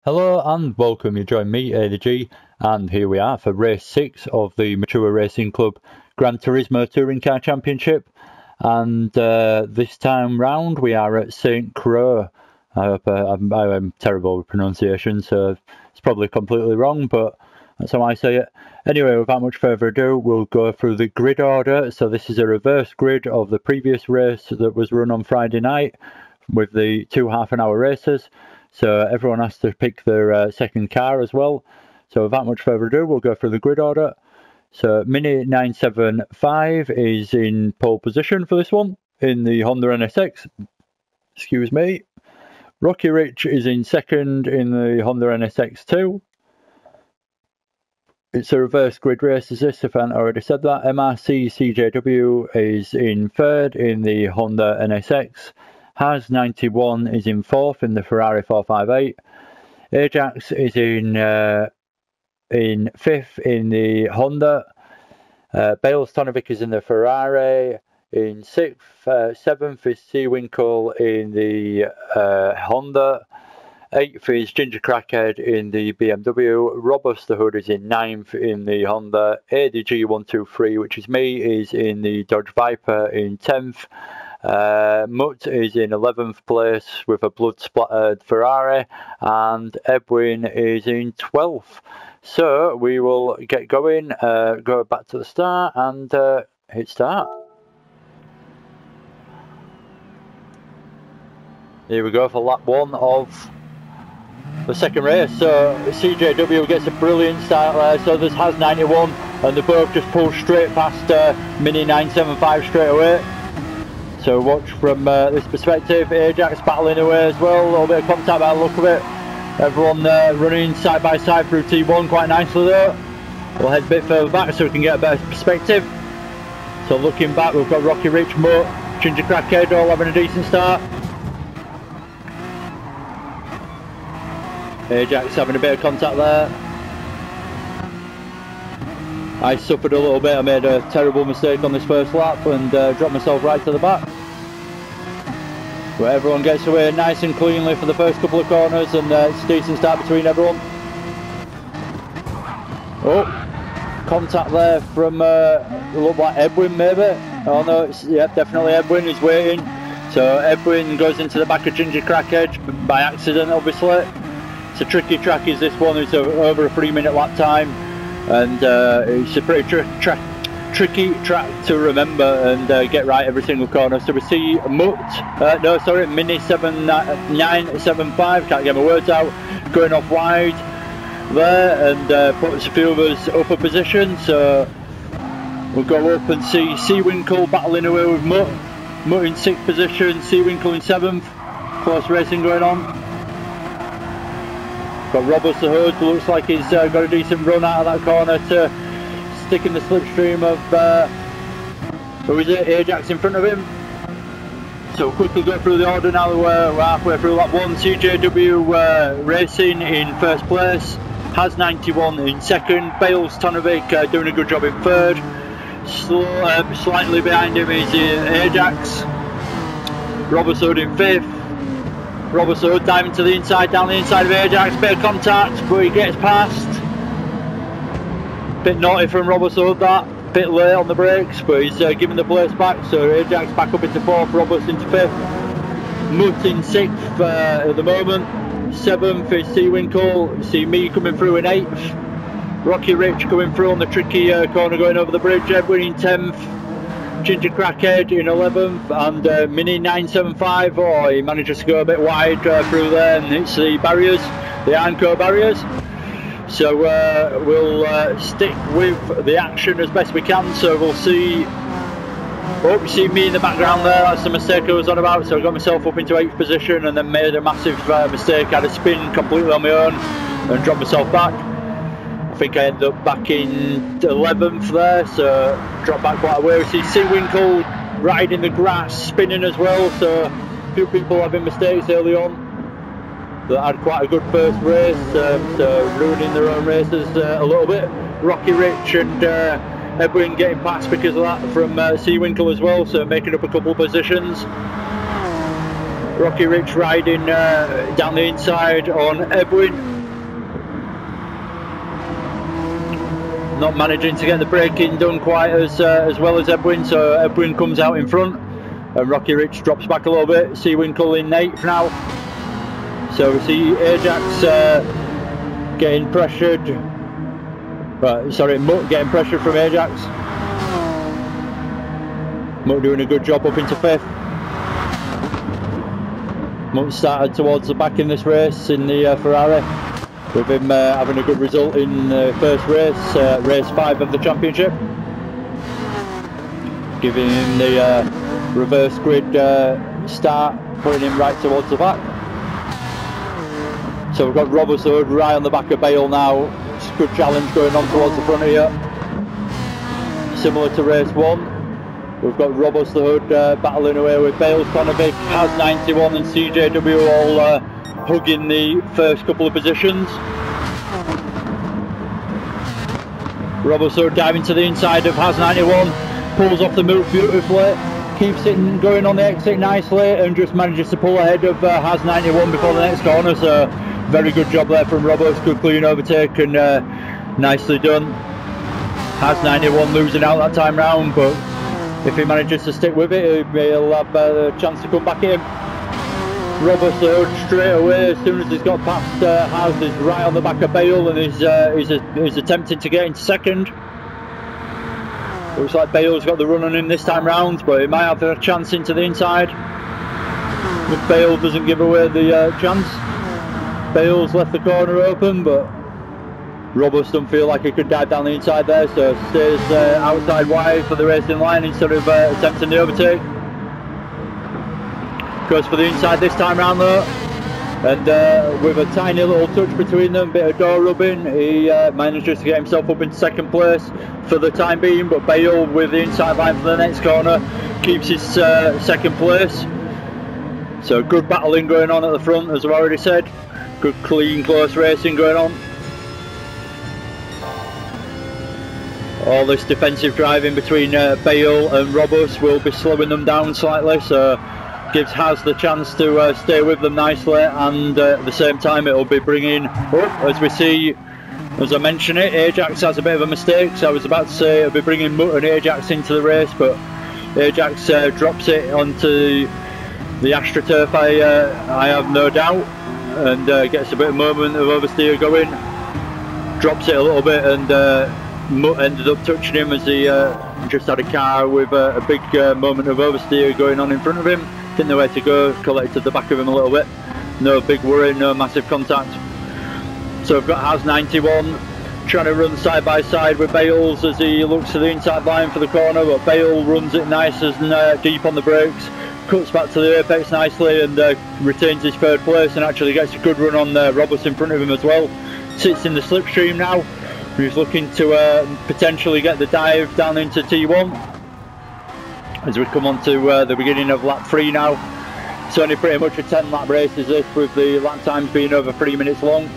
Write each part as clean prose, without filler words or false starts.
Hello and welcome, you join me, ADG, and here we are for race 6 of the Mature Racing Club Gran Turismo Touring Car Championship, and this time round we are at Sainte Croix. I hope I'm terrible with pronunciation, so it's probably completely wrong, but that's how I say it. Anyway, without much further ado, we'll go through the grid order. So this is a reverse grid of the previous race that was run on Friday night with the 2 half-an-hour races. So everyone has to pick their second car as well. So without much further ado, we'll go through the grid order. So Mini 975 is in pole position for this one in the Honda NSX. Excuse me. Rocky Rich is in second in the Honda NSX 2. It's a reverse grid race, is this, if I haven't already said that. MRC CJW is in third in the Honda NSX. Has 91 is in fourth in the Ferrari 458. Ajax is in fifth in the Honda. Bales Tonovic is in the Ferrari. In sixth, seventh is Seawinkle in the Honda. Eighth is Ginger Crackhead in the BMW. Robust the Hood is in ninth in the Honda. ADG 123, which is me, is in the Dodge Viper in 10th. Mutt is in 11th place with a blood splattered Ferrari, and Edwin is in 12th. So we will get going, go back to the start and hit start. Here we go for lap 1 of the second race. So CJW gets a brilliant start there, so this has 91 and they both just pull straight past Mini 975 straight away. So watch from this perspective. Ajax battling away as well, a little bit of contact by the look of it. Everyone running side by side through T1 quite nicely though. We'll head a bit further back so we can get a better perspective. So looking back, we've got Rocky Rich, Mutt, Ginger Crackhead all having a decent start. Ajax having a bit of contact there. I suffered a little bit. I made a terrible mistake on this first lap and dropped myself right to the back. But everyone gets away nice and cleanly for the first couple of corners, and it's a decent start between everyone. Oh, contact there from look like Edwin maybe. Oh no, it's definitely Edwin is waiting. So Edwin goes into the back of Ginger Crackhead by accident, obviously. It's a tricky track is this one. It's over a 3-minute lap time. And it's a pretty tricky track to remember and get right every single corner. So we see Mini 975, can't get my words out, going off wide there and puts a few of us upper position. So we'll go up and see Seawinkle battling away with Mutt. Mutt in 6th position, Seawinkle in 7th. Close racing going on. Got Robust the Hood, looks like he's got a decent run out of that corner to stick in the slipstream of, who is it, Ajax in front of him. So quickly go through the order now, we're halfway through lap 1. CJW Racing in 1st place, has 91 in 2nd, Bales Tonovic doing a good job in 3rd, slightly behind him is Ajax, Robust Hood in 5th. Robert Hood diving to the inside, down the inside of Ajax, bit of contact, but he gets past. Bit naughty from Robert Hood that, bit late on the brakes, but he's giving the place back, so Ajax back up into 4th, Robert into 5th. Mutt in 6th at the moment, 7th is Seawinkle, see me coming through in 8th. Rocky Rich coming through on the tricky corner going over the bridge, Edwin in 10th. Ginger Crackhead in 11th and Mini 975, he manages to go a bit wide through there and hits the barriers, the Arnco barriers. So we'll stick with the action as best we can, so we'll see, you see me in the background there, that's the mistake I was on about, so I got myself up into 8th position and then made a massive mistake, I had a spin completely on my own and dropped myself back. I think I ended up back in 11th there, so dropped back quite a way. We see Seawinkle riding the grass, spinning as well, so a few people having mistakes early on that had quite a good first race, so ruining their own races a little bit. Rocky Rich and Edwin getting past because of that from Seawinkle as well, so making up a couple of positions. Rocky Rich riding down the inside on Edwin. not managing to get the braking done quite as well as Edwin, so Edwin comes out in front and Rocky Rich drops back a little bit. Seawinkle in 8th now, so we see Ajax getting pressured, Mutt getting pressured from Ajax. Mutt doing a good job up into 5th. Mutt started towards the back in this race in the Ferrari, with him having a good result in the first race, race 5 of the championship, giving him the reverse grid start, putting him right towards the back. So we've got Robust Hood right on the back of Bale now. It's a good challenge going on towards the front here, similar to race 1. We've got Robust Hood battling away with Bale, Konovic, Has 91 and CJW all hugging the first couple of positions. Robust Hood diving to the inside of Has 91, pulls off the move beautifully, keeps it going on the exit nicely, and just manages to pull ahead of Has 91 before the next corner. So very good job there from Robust, good clean overtake and nicely done. Has 91 losing out that time round, but if he manages to stick with it, he'll have a chance to come back in. Robust Hood straight away, as soon as he's got past Has, is right on the back of Bale, and he's attempting to get into 2nd. Looks like Bale's got the run on him this time round, but he might have a chance into the inside if Bale doesn't give away the chance. Bale's left the corner open, but Robust doesn't feel like he could dive down the inside there, so stays outside wide for the racing line instead of attempting the overtake. Goes for the inside this time round though, and with a tiny little touch between them, bit of door rubbing, he manages to get himself up in 2nd place for the time being, but Bale with the inside line for the next corner keeps his 2nd place. So good battling going on at the front, as I've already said. Good clean close racing going on. All this defensive driving between Bale and Robust will be slowing them down slightly, so gives Has the chance to stay with them nicely, and at the same time it will be bringing up, as we see, as I mentioned it, Ajax has a bit of a mistake, so I was about to say it'll be bringing Mutt and Ajax into the race, but Ajax drops it onto the AstroTurf, I have no doubt, and gets a bit of moment of oversteer going, drops it a little bit, and Mutt ended up touching him as he just had a car with a big moment of oversteer going on in front of him. Didn't know where to go, collected the back of him a little bit. No big worry, no massive contact. So we've got Has 91 trying to run side by side with Bales as he looks to the inside line for the corner, but Bale runs it nice and deep on the brakes, cuts back to the apex nicely, and retains his 3rd place and actually gets a good run on Roberts in front of him as well. Sits in the slipstream now. He's looking to potentially get the dive down into T1 as we come on to the beginning of lap 3 now. It's only pretty much a 10 lap race is this, with the lap times being over 3 minutes long.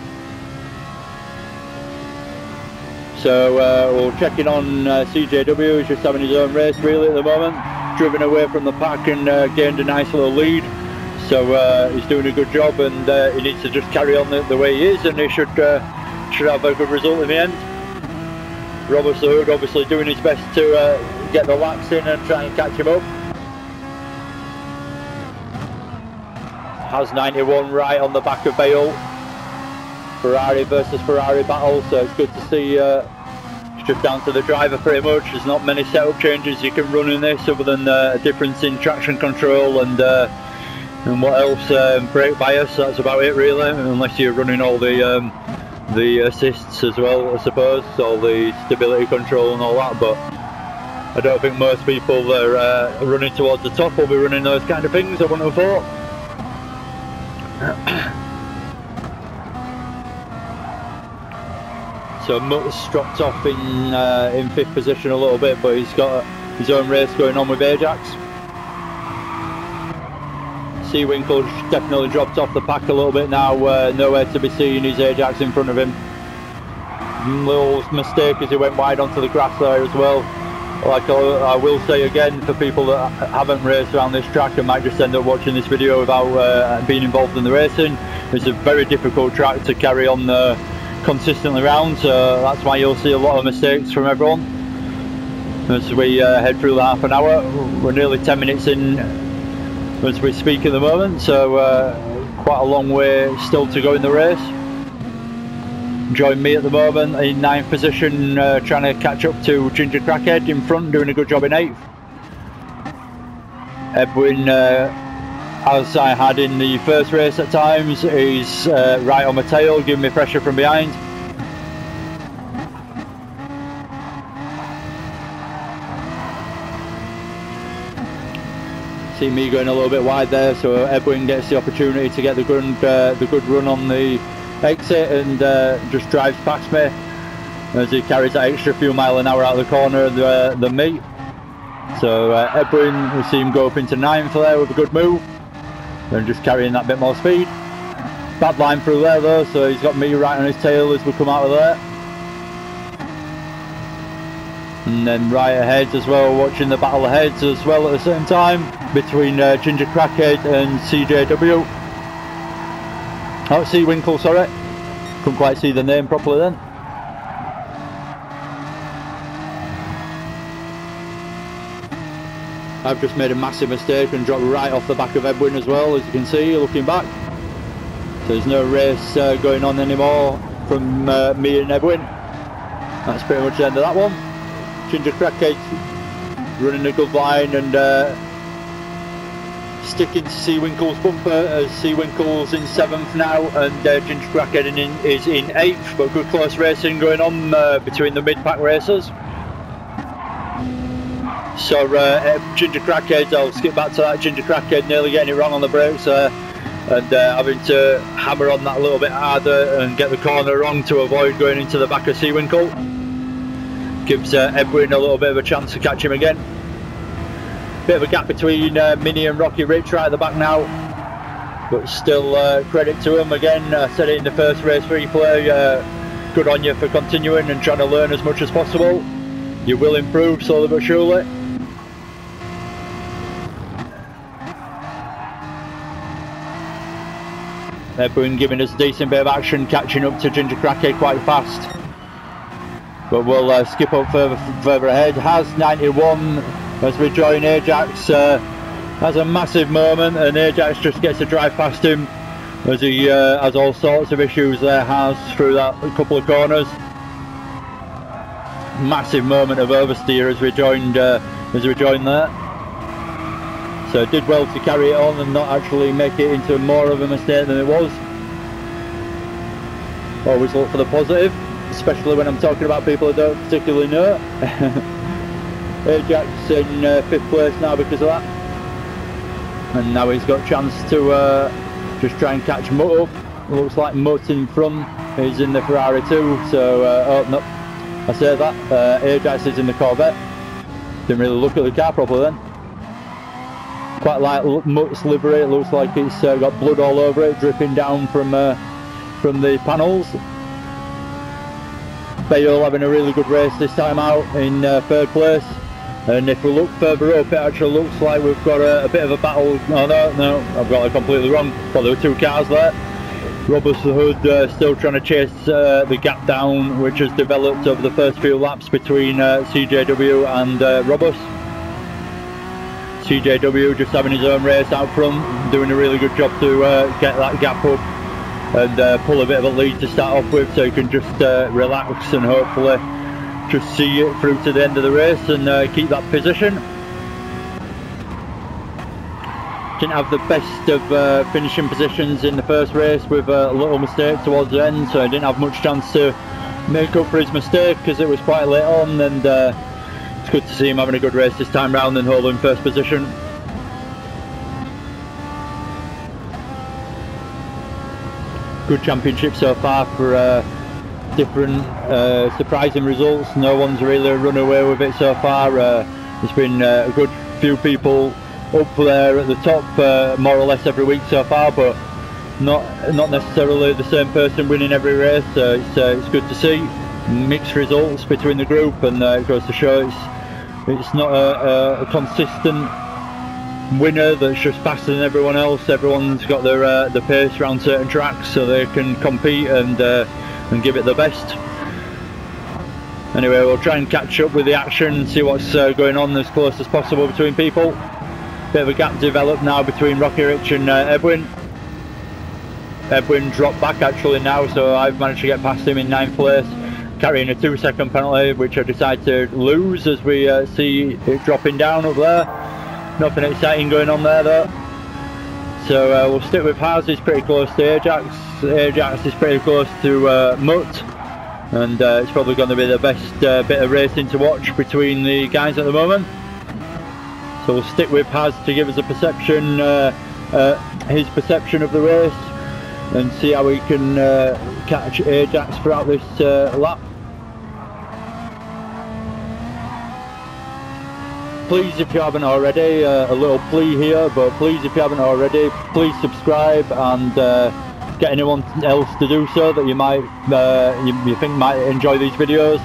So we're checking on CJW, who's just having his own race really at the moment, driven away from the pack and gained a nice little lead. So he's doing a good job, and he needs to just carry on the way he is, and he should have a good result in the end. Robert Hood obviously doing his best to get the laps in and try and catch him up. Has 91 right on the back of Bale. Ferrari versus Ferrari battle, so it's good to see it's just down to the driver pretty much. There's not many setup changes you can run in this other than a difference in traction control and what else, brake bias. That's about it really, unless you're running all the assists as well, I suppose, all the stability control and all that, but I don't think most people that are running towards the top will be running those kind of things, I wouldn't have thought. So Mutt's dropped off in 5th position a little bit, but he's got his own race going on with Ajax. Seawinkle's definitely dropped off the pack a little bit now, nowhere to be seen. He's Ajax in front of him. Little mistake as he went wide onto the grass there as well. Like I will say again, for people that haven't raced around this track and might just end up watching this video without being involved in the racing, it's a very difficult track to carry on consistently round, so that's why you'll see a lot of mistakes from everyone as we head through the half an hour. We're nearly 10 minutes in as we speak at the moment, so quite a long way still to go in the race. Join me at the moment in 9th position, trying to catch up to Ginger Crackhead in front, doing a good job in 8th. Edwin, as I had in the first race at times, is right on my tail, giving me pressure from behind. See me going a little bit wide there, so Edwin gets the opportunity to get the good run on the exit and just drives past me as he carries that extra few mile an hour out of the corner than me. So Edwin, we see him go up into 9th there with a good move and just carrying that bit more speed. Bad line through there though, so he's got me right on his tail as we come out of there. And then right ahead as well, watching the battle ahead as well at the same time between Ginger Crackhead and CJW. Oh, C Winkle, sorry. Couldn't quite see the name properly then. I've just made a massive mistake and dropped right off the back of Edwin as well, as you can see, looking back. So there's no race going on anymore from me and Edwin. That's pretty much the end of that one. Ginger Crackhead running a good line and sticking to C Winkle's bumper, as C Winkle's in 7th now and Ginger Crackhead is in 8th, but good close racing going on between the mid-pack racers. So Ginger Crackhead, I'll skip back to that, Ginger Crackhead nearly getting it wrong on the brakes and having to hammer on that a little bit harder and get the corner wrong to avoid going into the back of C Winkle. Gives Edwin a little bit of a chance to catch him again. Bit of a gap between Minnie and Rocky Rich right at the back now, but still credit to him again. I said it in the first race replay, good on you for continuing and trying to learn as much as possible. You will improve slowly but surely. Edwin giving us a decent bit of action, catching up to Ginger Crackhead quite fast. But we'll skip up further ahead. Has 91 as we join Ajax. Has a massive moment and Ajax just gets to drive past him as he has all sorts of issues there, has through that couple of corners. Massive moment of oversteer as we joined there. So did well to carry it on and not actually make it into more of a mistake than it was. Always look for the positive, especially when I'm talking about people I don't particularly know. Ajax in 5th place now because of that, and now he's got a chance to just try and catch Mutt up. Looks like Mutt in front is in the Ferrari too, so oh no, I say that, Ajax is in the Corvette. Didn't really look at the car properly then. Quite like Mutt's livery, it looks like it's got blood all over it, dripping down from the panels. Bale having a really good race this time out in 3rd place, and if we look further up, it actually looks like we've got a bit of a battle. Oh no, I've got it completely wrong. Thought there were 2 cars there. Robust the Hood still trying to chase the gap down which has developed over the first few laps between CJW and Robust. CJW just having his own race out front, doing a really good job to get that gap up and pull a bit of a lead to start off with, so you can just relax and hopefully just see it through to the end of the race and keep that position. Didn't have the best of finishing positions in the first race with a little mistake towards the end, so I didn't have much chance to make up for his mistake because it was quite late on, and it's good to see him having a good race this time round and holding 1st position. Good championship so far for different surprising results. No one's really run away with it so far. There's been a good few people up there at the top more or less every week so far, but not necessarily the same person winning every race. It's good to see mixed results between the group, and it goes to show it's not a consistent winner that's just faster than everyone else. Everyone's got their pace around certain tracks so they can compete and and give it the best. Anyway, we'll try and catch up with the action, see what's going on as close as possible between people. Bit of a gap developed now between Rocky Rich and Edwin. Edwin dropped back actually now, so I've managed to get past him in 9th place, carrying a 2-second penalty, which I decided to lose as we see it dropping down up there. Nothing exciting going on there though. So we'll stick with Haz. He's pretty close to Ajax. Ajax is pretty close to Mutt, and it's probably going to be the best bit of racing to watch between the guys at the moment. So we'll stick with Haz to give us a perception, his perception of the race, and see how we can catch Ajax throughout this lap. Please, if you haven't already, a little plea here, but please, if you haven't already, please subscribe and get anyone else to do so that you might you think might enjoy these videos.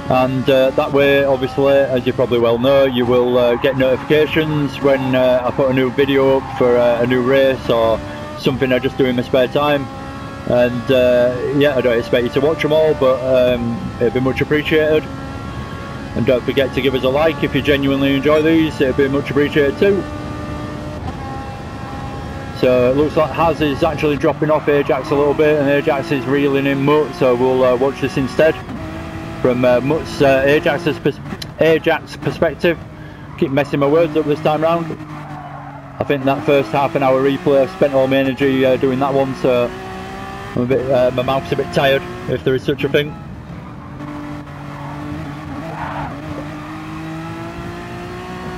And that way, obviously, as you probably well know, you will get notifications when I put a new video up for a new race or something I just do in my spare time. And yeah, I don't expect you to watch them all, but it'd be much appreciated. And don't forget to give us a like if you genuinely enjoy these, it'd be much appreciated too. So it looks like Haz is actually dropping off Ajax a little bit, and Ajax is reeling in Mutt, so we'll watch this instead from Mutt's Ajax perspective. Keep messing my words up this time round. I think that first half an hour replay, I spent all my energy doing that one, so I'm a bit, my mouth's a bit tired, if there is such a thing.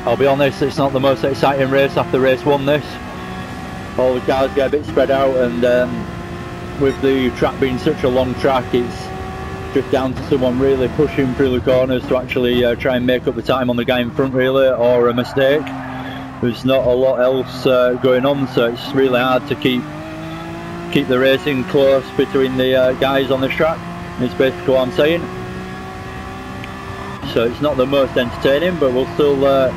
I'll be honest, it's not the most exciting race after race 1 this. All the cars get a bit spread out, and with the track being such a long track, it's just down to someone really pushing through the corners to actually try and make up the time on the guy in front really, or a mistake. There's not a lot else going on, so it's really hard to keep the racing close between the guys on this track. It's basically what I'm saying. So it's not the most entertaining, but we'll still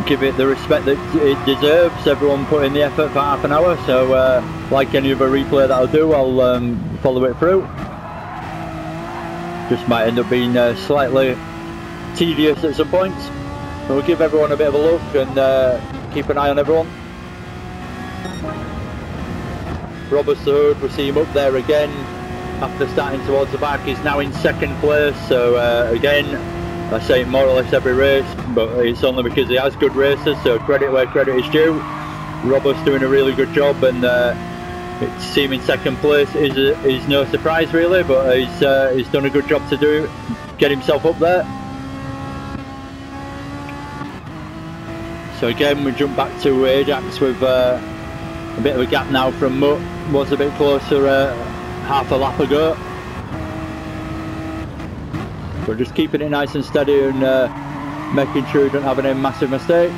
give it the respect that it deserves. Everyone put in the effort for half an hour, so like any other replay that I'll do, I'll follow it through. Just might end up being slightly tedious at some points. So we'll give everyone a bit of a look and keep an eye on everyone. Robert Sood, we see him up there again after starting towards the back. He's now in 2nd place, so again, I say more or less every race, but it's only because he has good races, so credit where credit is due. Robert's doing a really good job, and it's see him in 2nd place is no surprise really, but he's done a good job to get himself up there. So again, we jump back to Ajax with a bit of a gap now from Mutt. Was a bit closer half a lap ago. We're just keeping it nice and steady and making sure we don't have any massive mistakes.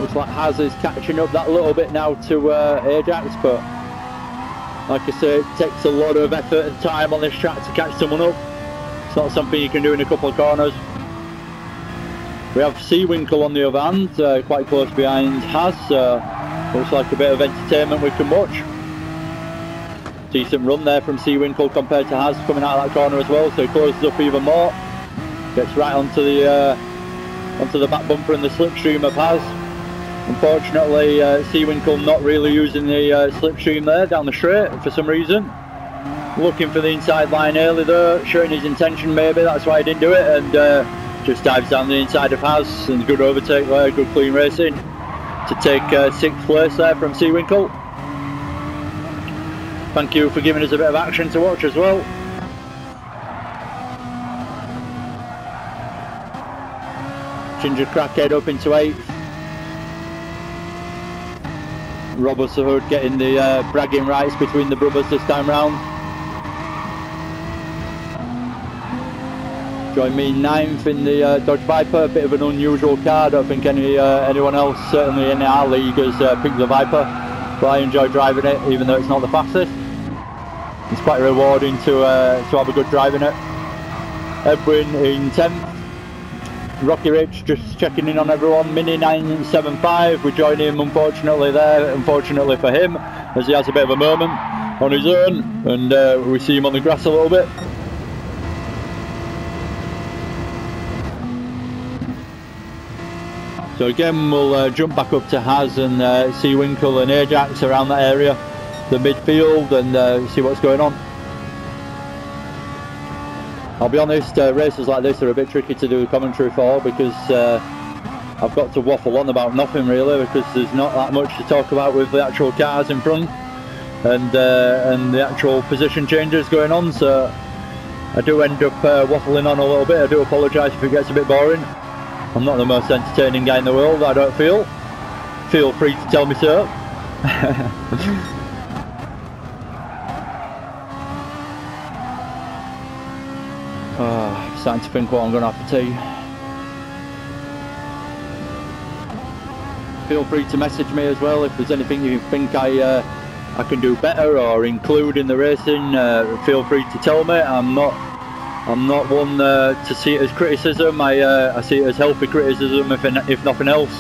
Looks like Haz is catching up that little bit now to Ajax, but like I say, it takes a lot of effort and time on this track to catch someone up. It's not something you can do in a couple of corners. We have Seawinkle on the other hand, quite close behind Haz, so looks like a bit of entertainment we can watch. Decent run there from Seawinkle compared to Haz coming out of that corner as well, so he closes up even more. Gets right onto the back bumper and the slipstream of Haz. Unfortunately, Seawinkle not really using the slipstream there down the straight for some reason. Looking for the inside line early though, showing his intention maybe, that's why he didn't do it, and just dives down the inside of Haz, and good overtake there, good clean racing to take 6th place there from Seawinkle. Thank you for giving us a bit of action to watch as well. Ginger Crackhead up into 8th. Robert Sahud getting the bragging rights between the brothers this time round. Join me 9th in the Dodge Viper, a bit of an unusual car. I don't think anyone else, certainly in our league, has picked the Viper, but I enjoy driving it even though it's not the fastest. It's quite rewarding to have a good drive in it. Edwin in 10th. Rocky Rich just checking in on everyone. Mini 975, we join him unfortunately there, unfortunately for him, as he has a bit of a moment on his own, and we see him on the grass a little bit. So again, we'll jump back up to Haz and see Winkle and Ajax around that area, the midfield, and see what's going on. I'll be honest, races like this are a bit tricky to do the commentary for, because I've got to waffle on about nothing really, because there's not that much to talk about with the actual cars in front and the actual position changes going on, so I do end up waffling on a little bit. I do apologise if it gets a bit boring. I'm not the most entertaining guy in the world, I don't feel. Feel free to tell me so. Oh, starting to think what I'm going to have for tea. Feel free to message me as well if there's anything you think I can do better or include in the racing. Feel free to tell me. I'm not one to see it as criticism. I see it as healthy criticism, if nothing else.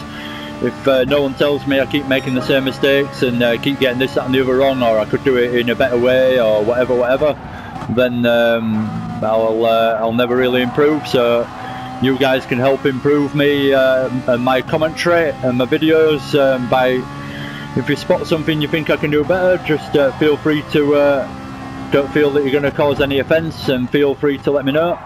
If no one tells me I keep making the same mistakes and keep getting this, that and the other wrong, or I could do it in a better way, or whatever, then I'll never really improve. So you guys can help improve me and my commentary and my videos by, if you spot something you think I can do better, just feel free to don't feel that you're going to cause any offence, and feel free to let me know.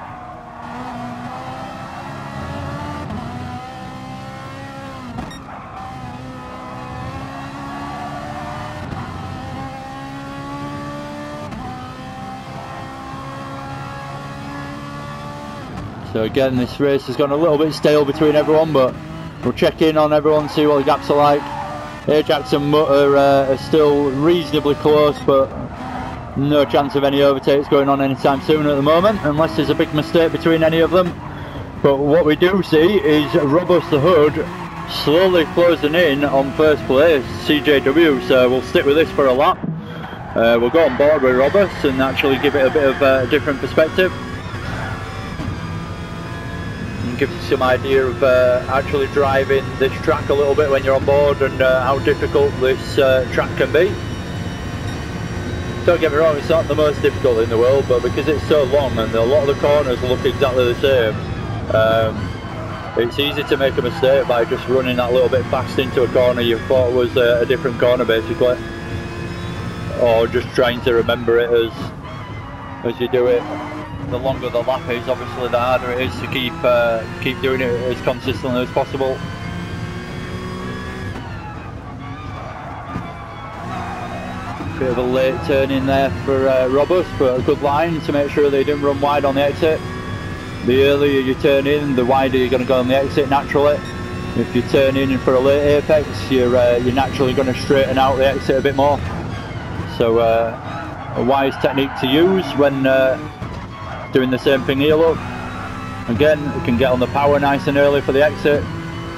So again, this race has gone a little bit stale between everyone, but we'll check in on everyone, see what the gaps are like. Ajax and Mutter are still reasonably close, but no chance of any overtakes going on anytime soon at the moment, unless there's a big mistake between any of them. But what we do see is Robust the Hood slowly closing in on first place, CJW, so we'll stick with this for a lap. We'll go on board with Robust and actually give it a bit of a different perspective. And gives you some idea of actually driving this track a little bit when you're on board, and how difficult this track can be. Don't get me wrong, it's not the most difficult in the world, but because it's so long and a lot of the corners look exactly the same, it's easy to make a mistake by just running that little bit fast into a corner you thought was a different corner basically, or just trying to remember it as you do it. The longer the lap is, obviously the harder it is to keep doing it as consistently as possible. Bit of a late turn in there for Robust, but a good line to make sure they didn't run wide on the exit. The earlier you turn in, the wider you're going to go on the exit naturally. If you turn in for a late apex, you're naturally going to straighten out the exit a bit more. So a wise technique to use when doing the same thing here. Look, again, you can get on the power nice and early for the exit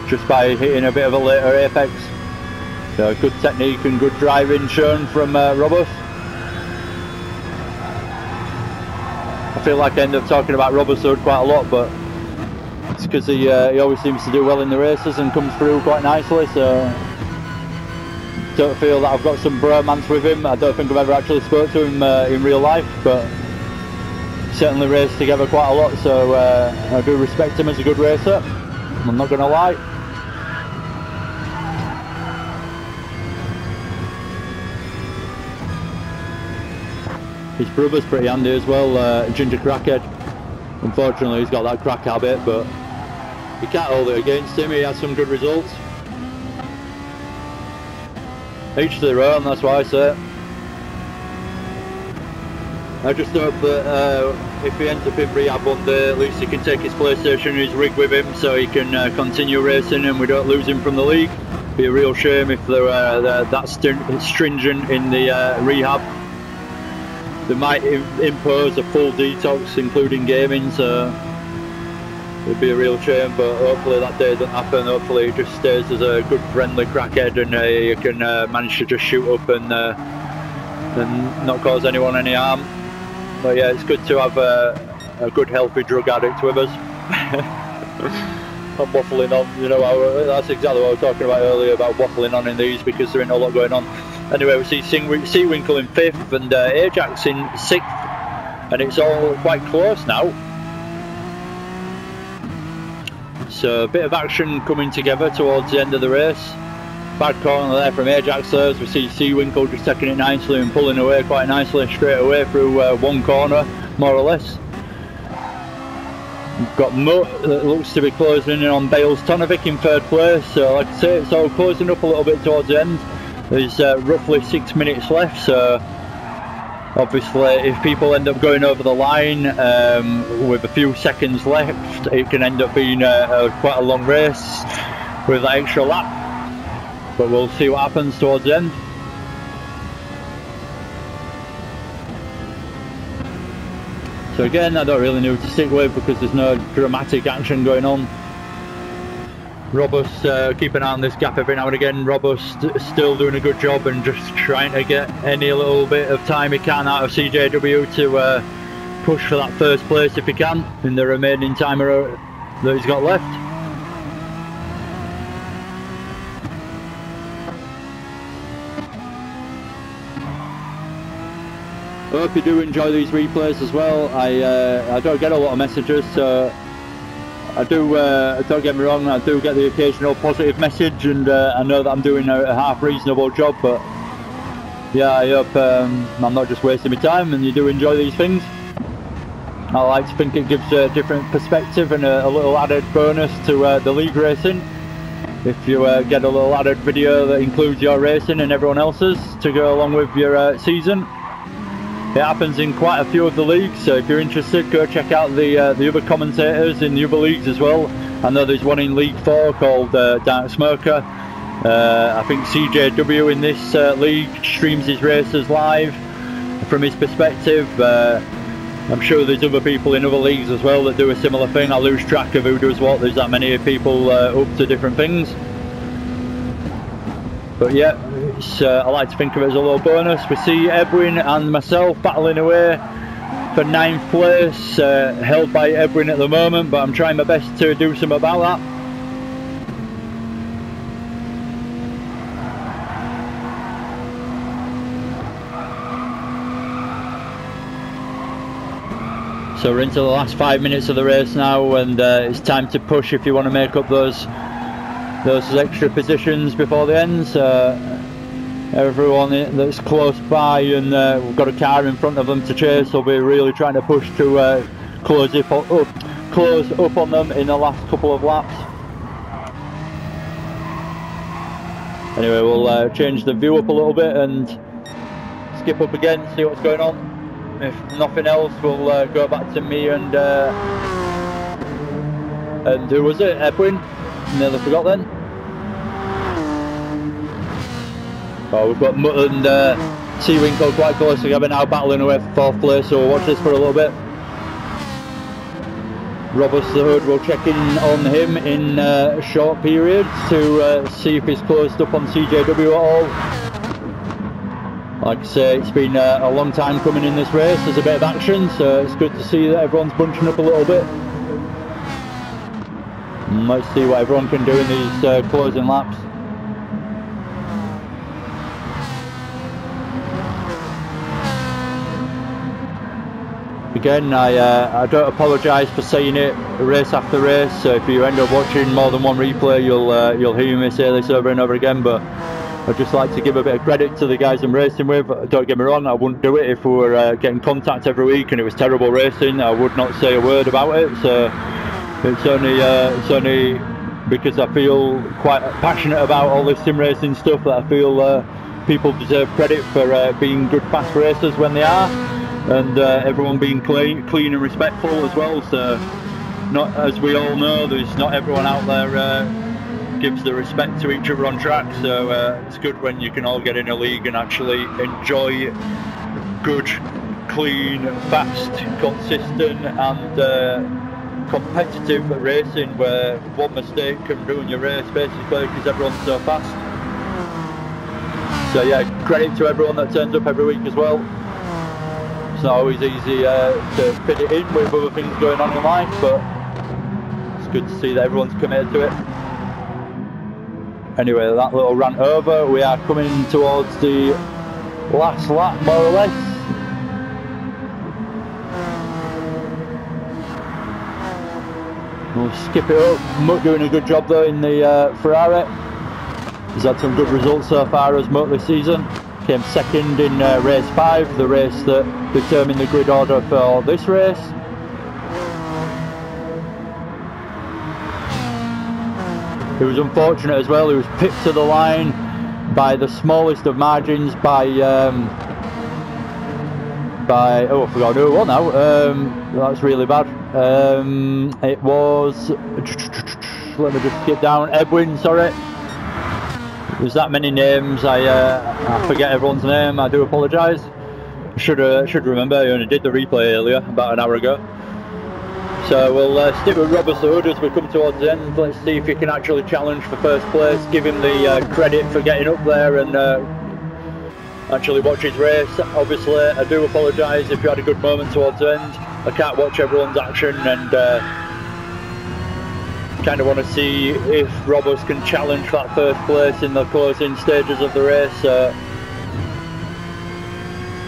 just by hitting a bit of a later apex. So good technique and good driving shown from Robust. I feel like I end up talking about Robust quite a lot, but it's because he always seems to do well in the races and comes through quite nicely, so don't feel that I've got some bromance with him. I don't think I've ever actually spoke to him in real life, but certainly raced together quite a lot, so I do respect him as a good racer, I'm not going to lie. His brother's pretty handy as well, Ginger Crackhead. Unfortunately he's got that crack habit, but you can't hold it against him, he has some good results. Each to their own, that's what I say. I just hope that if he ends up in rehab one day, at least he can take his PlayStation and his rig with him so he can continue racing and we don't lose him from the league. It'd be a real shame if they're that stringent in the rehab. They might impose a full detox including gaming, so it'd be a real shame, but hopefully that day doesn't happen. Hopefully he just stays as a good friendly crackhead and you can manage to just shoot up and not cause anyone any harm. But yeah, it's good to have a good healthy drug addict with us. I'm waffling on, you know, that's exactly what I was talking about earlier, about waffling on in these because there ain't a lot going on. Anyway, we see Seawinkle in 5th and Ajax in 6th, and it's all quite close now. So a bit of action coming together towards the end of the race. Bad corner there from Ajax there, as we see Seawinkle just taking it nicely and pulling away quite nicely straight away through one corner, more or less. We've got Mutt that looks to be closing in on Bales Tonovic in 3rd place, so like I say, it's all closing up a little bit towards the end. There's roughly 6 minutes left, so obviously if people end up going over the line with a few seconds left, it can end up being quite a long race with that extra lap, but we'll see what happens towards the end. So again, I don't really know who to stick with because there's no dramatic action going on. Robust, keep an eye on this gap every now and again. Robust still doing a good job and just trying to get any little bit of time he can out of CJW to push for that 1st place if he can in the remaining time that he's got left. I hope you do enjoy these replays as well. I don't get a lot of messages, so I do, don't get me wrong, I do get the occasional positive message, and I know that I'm doing a half reasonable job, but yeah, I hope I'm not just wasting my time and you do enjoy these things. I like to think it gives a different perspective and a little added bonus to the league racing. If you get a little added video that includes your racing and everyone else's to go along with your season. It happens in quite a few of the leagues, so if you're interested, go check out the other commentators in the other leagues as well. I know there's one in League 4 called Dark Smoker. I think CJW in this league streams his races live from his perspective. I'm sure there's other people in other leagues as well that do a similar thing. I lose track of who does what, there's that many people up to different things. But yeah, I like to think of it as a little bonus. We see Edwin and myself battling away for 9th place, held by Edwin at the moment, but I'm trying my best to do something about that. So we're into the last 5 minutes of the race now, and it's time to push if you want to make up those extra positions before the end. Everyone that's close by and we've got a car in front of them to chase will be really trying to push to close up on them in the last couple of laps. Anyway, we'll change the view up a little bit and skip up again, see what's going on. If nothing else, we'll go back to me and who was it? Edwin? Nearly forgot then. Oh, we've got Mutt and Seawinkle quite close together now, battling away for 4th place, so we'll watch this for a little bit. Robust the Hood will check in on him in short periods to see if he's closed up on CJW at all. Like I say, it's been a long time coming in this race. There's a bit of action, so it's good to see that everyone's bunching up a little bit. And let's see what everyone can do in these closing laps. Again, I don't apologise for saying it race after race, so if you end up watching more than one replay, you'll hear me say this over and over again, but I'd just like to give a bit of credit to the guys I'm racing with. Don't get me wrong, I wouldn't do it if we were getting contact every week and it was terrible racing. I would not say a word about it, so it's only because I feel quite passionate about all this sim racing stuff that I feel people deserve credit for being good fast racers when they are, and everyone being clean and respectful as well. So, not, as we all know, there's not everyone out there gives the respect to each other on track, so it's good when you can all get in a league and actually enjoy good, clean, fast, consistent and competitive racing, where one mistake can ruin your race basically because everyone's so fast. So yeah, credit to everyone that turns up every week as well. It's not always easy to fit it in with other things going on in life, but it's good to see that everyone's committed to it. Anyway, that little rant over, we are coming towards the last lap, more or less. We'll skip it up. Mutt doing a good job though in the Ferrari. He's had some good results so far as Mutt this season. Came second in race 5, the race that determined the grid order for this race. He was unfortunate as well. He was pipped to the line by the smallest of margins by oh, I forgot who it was now. That's really bad. It was, let me just skip down, Edwin, sorry. There's that many names, I forget everyone's name, I do apologise. Should remember, I only did the replay earlier, about an hour ago. So we'll stick with Robert Hood as we come towards the end. Let's see if he can actually challenge for first place, give him the credit for getting up there and actually watch his race. Obviously, I do apologise if you had a good moment towards the end. I can't watch everyone's action and kind of want to see if Roberts can challenge that first place in the closing stages of the race.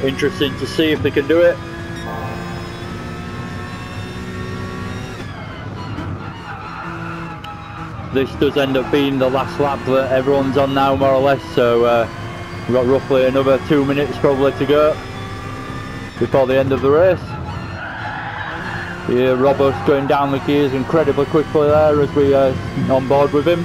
Interesting to see if they can do it. This does end up being the last lap that everyone's on now, more or less, so we've got roughly another 2 minutes probably to go before the end of the race. Yeah, Roberts going down the gears incredibly quickly there as we on board with him.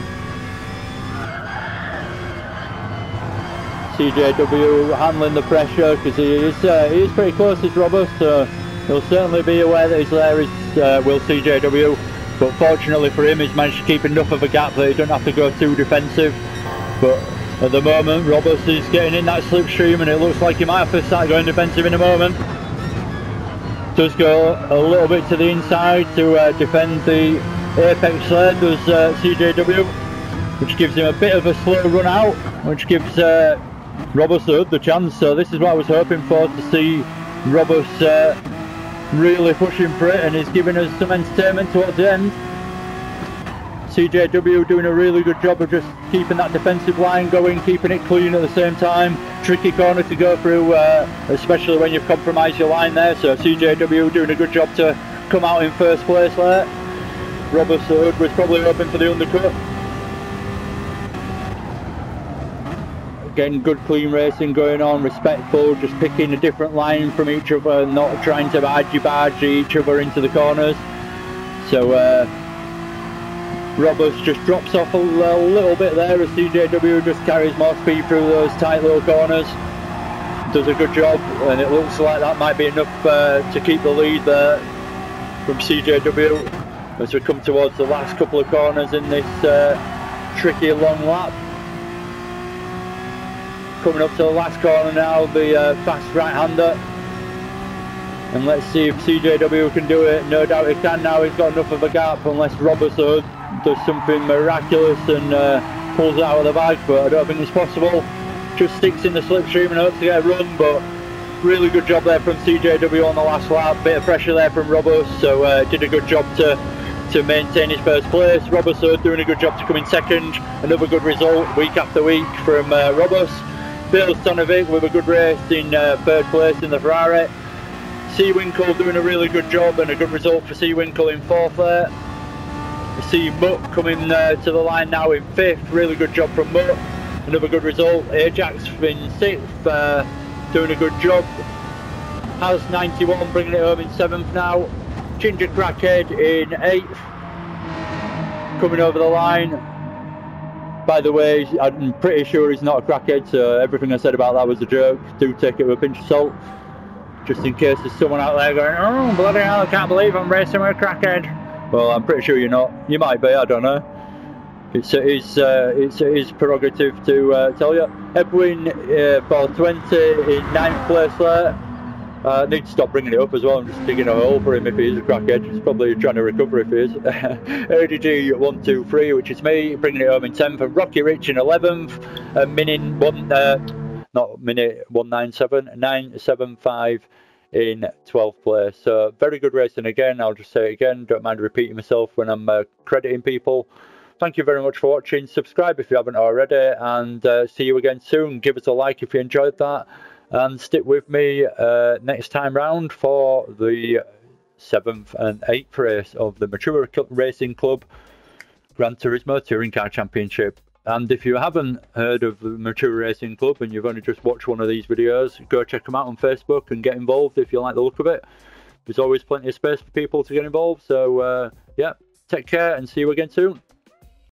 CJW handling the pressure because he is pretty close to Roberts, so he'll certainly be aware that he's there, will CJW. But fortunately for him, he's managed to keep enough of a gap that he don't have to go too defensive. But at the moment, Roberts is getting in that slipstream and it looks like he might have to start going defensive in a moment. Does go a little bit to the inside to defend the apex there, does CJW, which gives him a bit of a slow run out, which gives Roberts the chance. So this is what I was hoping for, to see Roberts really pushing for it, and he's giving us some entertainment towards the end. CJW doing a really good job of just keeping that defensive line going, keeping it clean at the same time. Tricky corner to go through, especially when you've compromised your line there. So CJW doing a good job to come out in first place there. Robert Hood was probably hoping for the undercut. Again, good clean racing going on, respectful, just picking a different line from each other, not trying to barge each other into the corners. So Roberts just drops off a little bit there as CJW just carries more speed through those tight little corners. Does a good job, and it looks like that might be enough to keep the lead there from CJW as we come towards the last couple of corners in this tricky long lap. Coming up to the last corner now, the fast right-hander. And let's see if CJW can do it. No doubt he can now, he's got enough of a gap, unless Roberts does something miraculous and pulls it out of the bag, but I don't think it's possible. Just sticks in the slipstream and hopes to get a run, but really good job there from CJW on the last lap. Bit of pressure there from Roberts, so did a good job to maintain his first place. Roberts doing a good job to come in second. Another good result week after week from Roberts. Bill Stanovic with a good race in third place in the Ferrari. Seawinkle doing a really good job and a good result for Seawinkle in fourth there. We see Mutt coming to the line now in fifth. Really good job from Mutt. Another good result. Ajax in sixth, doing a good job. Has 91 bringing it home in seventh now. Ginger Crackhead in eighth, coming over the line. By the way, I'm pretty sure he's not a crackhead, so everything I said about that was a joke. Do take it with a pinch of salt, just in case there's someone out there going, oh bloody hell, I can't believe I'm racing with a crackhead. Well, I'm pretty sure you're not. You might be, I don't know. It's his prerogative to tell you. Edwin 420 in ninth place there. I need to stop bringing it up as well. I'm just digging a hole for him if he is a crackhead. He's probably trying to recover if he is. ADG 123, which is me, bringing it home in 10th, and Rocky Rich in 11th. Minute 197, 975 in 12th place. So very good racing again. I'll just say it again, don't mind repeating myself when I'm crediting people. Thank you very much for watching. Subscribe if you haven't already, and see you again soon. Give us a like if you enjoyed that, and stick with me next time round for the 7th and 8th race of the Mature Racing Club Gran Turismo Touring Car Championship. And if you haven't heard of the Mature Racing Club and you've only just watched one of these videos, go check them out on Facebook and get involved if you like the look of it. There's always plenty of space for people to get involved. So yeah, take care and see you again soon.